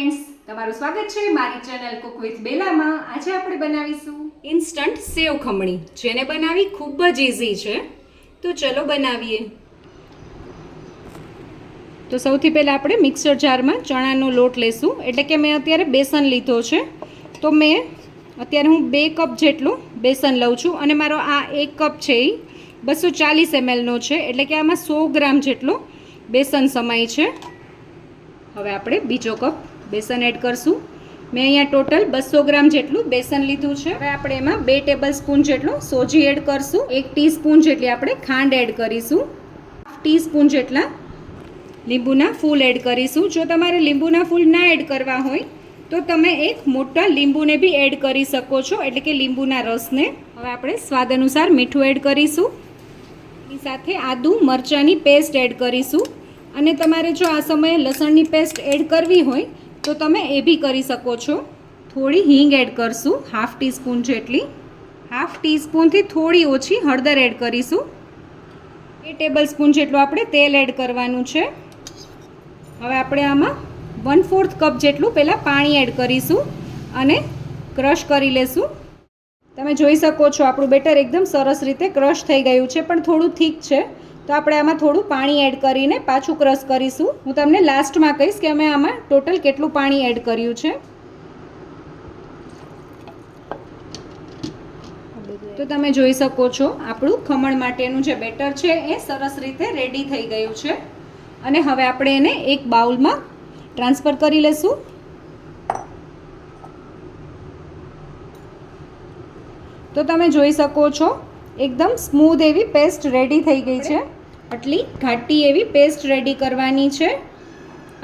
Friends, તમારું સ્વાગત છે મારી ચેનલ કુક વિથ બેલામાં. આજે આપણે બનાવીશું ઇન્સ્ટન્ટ સેવ ખમણી, જેને બનાવવી ખૂબ જ ઇઝી છે. તો ચલો બનાવીએ. તો સૌથી પહેલાં આપણે મિક્સર જારમાં ચણાનો લોટ લેશું. એટલે કે મેં અત્યારે બેસન લીધો છે. તો અત્યારે હું 2 કપ જેટલું બેસન લઉં છું અને મારો આ 1 કપ છે એ 240 mlનો છે. એટલે કે આમાં 100 ગ્રામ જેટલો બેસન સમાય છે. હવે આપણે બીજો કપ બેસન એડ કરશું. મેં અહીંયા ટોટલ 200 ગ્રામ જેટલું બેસન લીધું છે. હવે આપણે એમાં 2 ટેબલ સ્પૂન જેટલો સોજી એડ કરશું. 1 ટીસ્પૂન જેટલી આપણે ખાંડ એડ કરીશું. 1/2 ટીસ્પૂન જેટલા લીંબુના ફૂલ એડ કરીશું. જો તમારે લીંબુના ફૂલ ના એડ કરવા હોય તો તમે એક મોટા લીંબુને બી એડ કરી શકો છો, એટલે કે લીંબુના રસને. હવે આપણે સ્વાદ અનુસાર મીઠું એડ કરીશું. એની સાથે આદુ મરચાંની પેસ્ટ એડ કરીશું. અને તમારે જો આ સમયે લસણની પેસ્ટ એડ કરવી હોય તો તમે એ બી કરી શકો છો. થોડી હિંગ એડ કરશું, 1/2 ટીસ્પૂન જેટલી. 1/2 ટીસ્પૂનથી થોડી ઓછી હળદર એડ કરીશું. 2 ટેબલ સ્પૂન જેટલું આપણે તેલ એડ કરવાનું છે. હવે આપણે આમાં 1/4 કપ જેટલું પહેલાં પાણી એડ કરીશું અને ક્રશ કરી લેશું. તમે જોઈ શકો છો આપણું બેટર એકદમ સરસ રીતે ક્રશ થઈ ગયું છે, પણ થોડું થીક છે. તો આપણે આમાં થોડું પાણી એડ કરીને પાછું ક્રશ કરીશું. હું તમને લાસ્ટમાં કહીશ કે અમે આમાં ટોટલ કેટલું પાણી એડ કર્યું છે. તો તમે જોઈ શકો છો આપણું ખમણ માટેનું જે બેટર છે એ સરસ રીતે રેડી થઈ ગયું છે. અને હવે આપણે એને એક બાઉલમાં ટ્રાન્સફર કરી લેશું. તો તમે જોઈ શકો છો એકદમ સ્મૂધ એવી પેસ્ટ રેડી થઈ ગઈ છે. આટલી ઘાટી એવી પેસ્ટ રેડી કરવાની છે.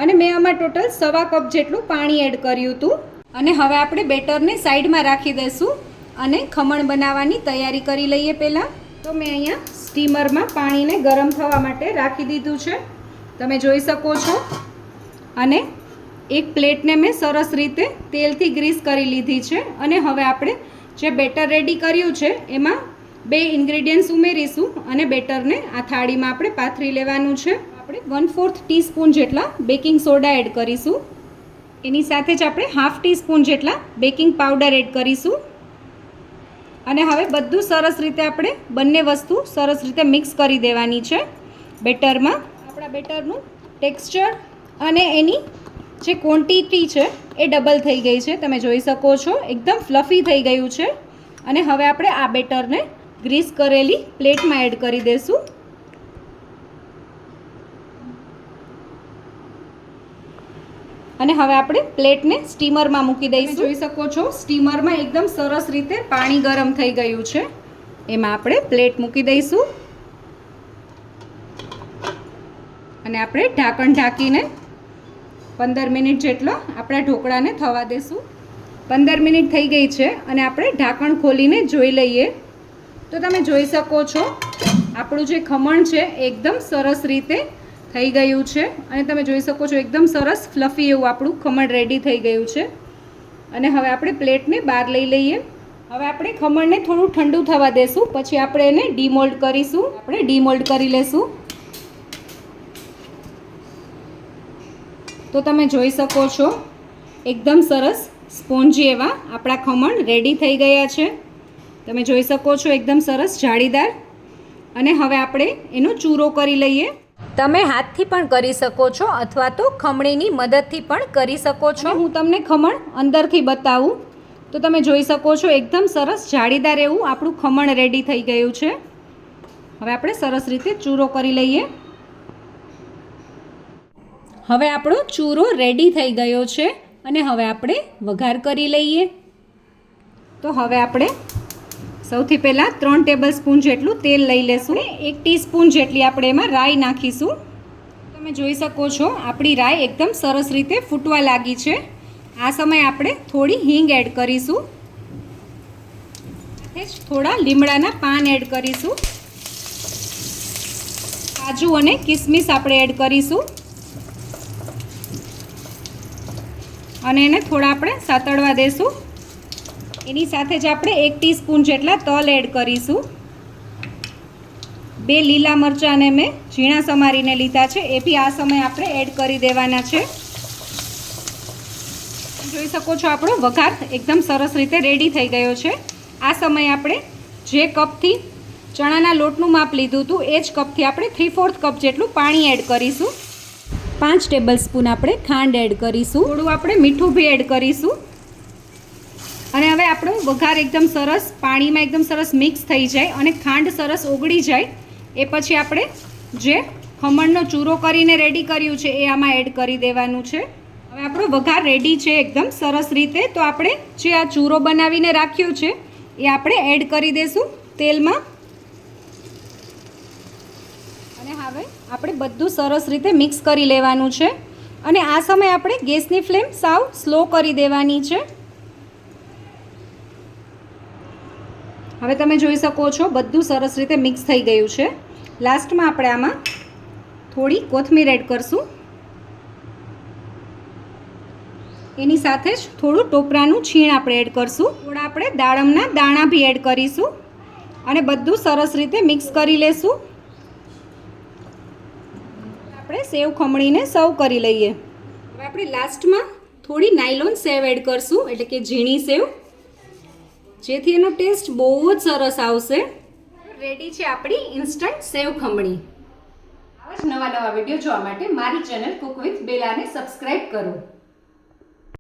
અને મેં આમાં ટોટલ 1/4 કપ જેટલું પાણી એડ કર્યું હતું. અને હવે આપણે બેટરને સાઈડમાં રાખી દઈશું અને ખમણ બનાવવાની તૈયારી કરી લઈએ. પહેલાં તો મેં અહીંયા સ્ટીમરમાં પાણીને ગરમ થવા માટે રાખી દીધું છે, તમે જોઈ શકો છો. અને એક પ્લેટને મેં સરસ રીતે તેલથી ગ્રીસ કરી લીધી છે. અને હવે આપણે જે બેટર રેડી કર્યું છે એમાં 2 ઇન્ગ્રેડિયન્ટ્સ ઉમેરીશું અને બેટરને આ થાળીમાં આપણે પાથરી લેવાનું છે. આપણે 1/4 ટીસ્પૂન જેટલા બેકિંગ સોડા એડ કરીશું. એની સાથે જ આપણે 1/2 ટીસ્પૂન જેટલા બેકિંગ પાવડર એડ કરીશું. અને હવે બધું સરસ રીતે આપણે બંને વસ્તુ સરસ રીતે મિક્સ કરી દેવાની છે બેટરમાં. આપણા બેટરનું ટેક્સચર અને એની જે ક્વોન્ટિટી છે એ ડબલ થઈ ગઈ છે, તમે જોઈ શકો છો. એકદમ ફ્લફી થઈ ગયું છે. અને હવે આપણે આ બેટરને ગ્રીસ કરેલી પ્લેટમાં એડ કરી દઈશું. અને હવે આપણે પ્લેટને સ્ટીમરમાં મૂકી દઈશું. જોઈ શકો છો સ્ટીમરમાં એકદમ સરસ રીતે પાણી ગરમ થઈ ગયું છે. એમાં આપણે પ્લેટ મૂકી દઈશું અને આપણે ઢાંકણ ઢાંકીને 15 મિનિટ જેટલો આપણા ઢોકળાને થવા દેશું. 15 મિનિટ થઈ ગઈ છે અને આપણે ઢાંકણ ખોલીને જોઈ લઈએ. તો તમે જોઈ શકો છો આપણું જે ખમણ છે એકદમ સરસ રીતે થઈ ગયું છે. અને તમે જોઈ શકો છો એકદમ સરસ ફ્લફી એવું આપણું ખમણ રેડી થઈ ગયું છે. અને હવે આપણે પ્લેટને બહાર લઈ લઈએ. હવે આપણે ખમણને થોડું ઠંડુ થવા દેશું, પછી આપણે એને ડીમોલ્ડ કરીશું. આપણે ડીમોલ્ડ કરી લેશું. તો તમે જોઈ શકો છો એકદમ સરસ સ્પોન્જી એવા આપણા ખમણ રેડી થઈ ગયા છે. તમે જોઈ શકો છો એકદમ સરસ જાળીદાર. અને હવે આપણે એનો ચૂરો કરી લઈએ. તમે હાથથી પણ કરી શકો છો અથવા તો ખમણીની મદદથી પણ કરી શકો છો. હું તમને ખમણ અંદરથી બતાવું. તો તમે જોઈ શકો છો એકદમ સરસ જાળીદાર એવું આપણું ખમણ રેડી થઈ ગયું છે. હવે આપણે સરસ રીતે ચૂરો કરી લઈએ. હવે આપણો ચૂરો રેડી થઈ ગયો છે અને હવે આપણે વઘાર કરી લઈએ. તો હવે આપણે સૌથી પહેલાં 3 ટેબલ સ્પૂન જેટલું તેલ લઈ લેશું. 1 ટીસ્પૂન જેટલી આપણે એમાં રાઈ નાખીશું. તમે જોઈ શકો છો આપણી રાઈ એકદમ સરસ રીતે ફૂટવા લાગી છે. આ સમયે આપણે થોડી હિંગ એડ કરીશું. સાથે જ થોડા લીમડાના પાન એડ કરીશું. કાજુ અને કિસમિસ આપણે એડ કરીશું અને એને થોડા આપણે સાતળવા દેશું. એની સાથે જ આપણે 1 ટીસ્પૂન જેટલા તલ એડ કરીશું. 2 લીલા મરચાંને મેં ઝીણા સમારીને લીધા છે, એ બી આ સમયે આપણે એડ કરી દેવાના છે. જોઈ શકો છો આપણો વઘાર એકદમ સરસ રીતે રેડી થઈ ગયો છે. આ સમયે આપણે જે કપથી ચણાના લોટનું માપ લીધું હતું એ જ કપથી આપણે 3/4 કપ જેટલું પાણી એડ કરીશું. 5 ટેબલસ્પૂન આપણે ખાંડ એડ કરીશું. થોડું આપણે મીઠું બી એડ કરીશું. અને હવે આપણો વઘાર એકદમ સરસ પાણીમાં એકદમ સરસ મિક્સ થઈ જાય અને ખાંડ સરસ ઓગળી જાય એ પછી આપણે જે ખમણનો ચૂરો કરીને રેડી કર્યું છે એ આમાં એડ કરી દેવાનું છે. હવે આપણો વઘાર રેડી છે એકદમ સરસ રીતે. તો આપણે જે આ ચૂરો બનાવીને રાખ્યો છે એ આપણે એડ કરી દઈશું તેલમાં. અને હવે આપણે બધું સરસ રીતે મિક્સ કરી લેવાનું છે. અને આ સમયે આપણે ગેસની ફ્લેમ સાવ સ્લો કરી દેવાની છે. હવે તમે જોઈ શકો છો બધું સરસ રીતે મિક્સ થઈ ગયું છે. લાસ્ટમાં આપણે આમાં થોડી કોથમીર એડ કરશું. એની સાથે જ થોડું ટોપરાનું છીણ આપણે એડ કરશું. થોડા આપણે દાડમના દાણા બી એડ કરીશું અને બધું સરસ રીતે મિક્સ કરી લેશું. આપણે સેવ ખમણીને સર્વ કરી લઈએ. હવે આપણે લાસ્ટમાં થોડી નાયલોન સેવ એડ કરશું, એટલે કે ઝીણી સેવ, જેથી એનો ટેસ્ટ બહુ જ સરસ આવશે. રેડી છે આપણી ઇન્સ્ટન્ટ સેવ ખમણી. આવા જ નવા વિડીયો જોવા માટે મારી ચેનલ કુક વિથ બેલાને સબસ્ક્રાઈબ કરો.